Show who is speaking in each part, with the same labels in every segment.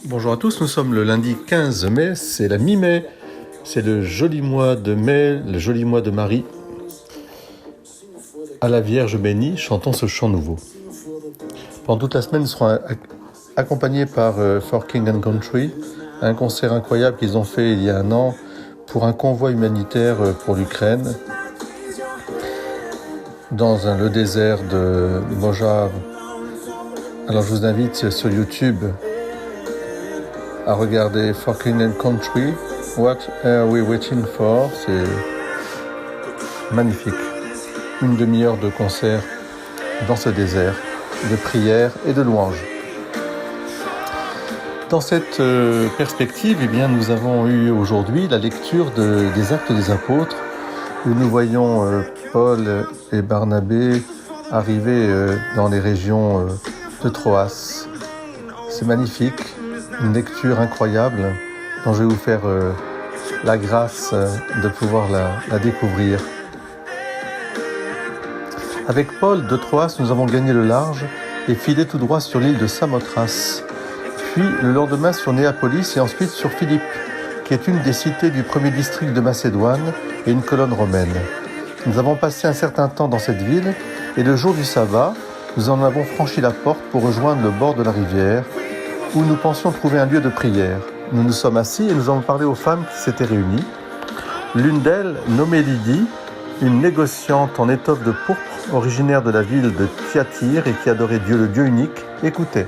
Speaker 1: Bonjour à tous, nous sommes le lundi 15 mai, c'est la mi-mai, c'est le joli mois de mai, le joli mois de Marie. À la Vierge bénie, chantons ce chant nouveau. Pendant toute la semaine, nous serons accompagnés par For King and Country, un concert incroyable qu'ils ont fait il y a un an pour un convoi humanitaire pour l'Ukraine, dans le désert de Mojave. Alors je vous invite sur YouTube à regarder For King and Country, What Are We Waiting For? C'est magnifique. Une demi-heure de concert dans ce désert, de prière et de louange. Dans cette perspective, nous avons eu aujourd'hui la lecture des Actes des Apôtres, où nous voyons Paul et Barnabé arriver dans les régions de Troas. C'est magnifique. Une lecture incroyable dont je vais vous faire la grâce de pouvoir la découvrir. Avec Paul de Troas, nous avons gagné le large et filé tout droit sur l'île de Samothrace, puis le lendemain sur Néapolis et ensuite sur Philippe, qui est une des cités du premier district de Macédoine et une colonne romaine. Nous avons passé un certain temps dans cette ville et le jour du sabbat, nous en avons franchi la porte pour rejoindre le bord de la rivière, où nous pensions trouver un lieu de prière. Nous nous sommes assis et nous avons parlé aux femmes qui s'étaient réunies. L'une d'elles, nommée Lydie, une négociante en étoffe de pourpre, originaire de la ville de Thyatire et qui adorait Dieu, le Dieu unique, écoutait.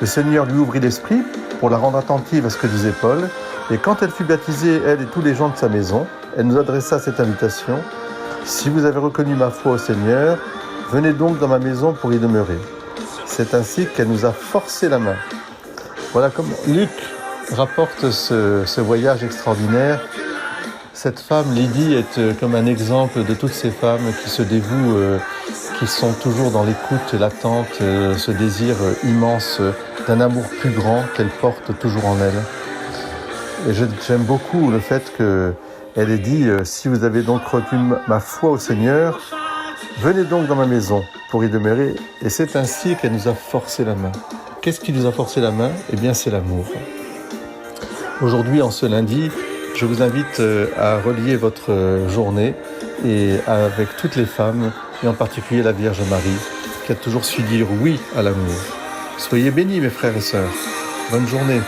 Speaker 1: Le Seigneur lui ouvrit l'esprit pour la rendre attentive à ce que disait Paul, et quand elle fut baptisée, elle et tous les gens de sa maison, elle nous adressa cette invitation. « Si vous avez reconnu ma foi au Seigneur, venez donc dans ma maison pour y demeurer. » C'est ainsi qu'elle nous a forcé la main. Voilà comme Luc rapporte ce voyage extraordinaire. Cette femme, Lydie, est comme un exemple de toutes ces femmes qui se dévouent, qui sont toujours dans l'écoute, l'attente, ce désir immense d'un amour plus grand qu'elle porte toujours en elle. Et j'aime beaucoup le fait qu'elle ait dit « Si vous avez donc retenu ma foi au Seigneur, venez donc dans ma maison pour y demeurer. » Et c'est ainsi qu'elle nous a forcé la main. Qu'est-ce qui nous a forcé la main ? Eh bien, c'est l'amour. Aujourd'hui, en ce lundi, je vous invite à relier votre journée et avec toutes les femmes, et en particulier la Vierge Marie, qui a toujours su dire oui à l'amour. Soyez bénis, mes frères et sœurs. Bonne journée.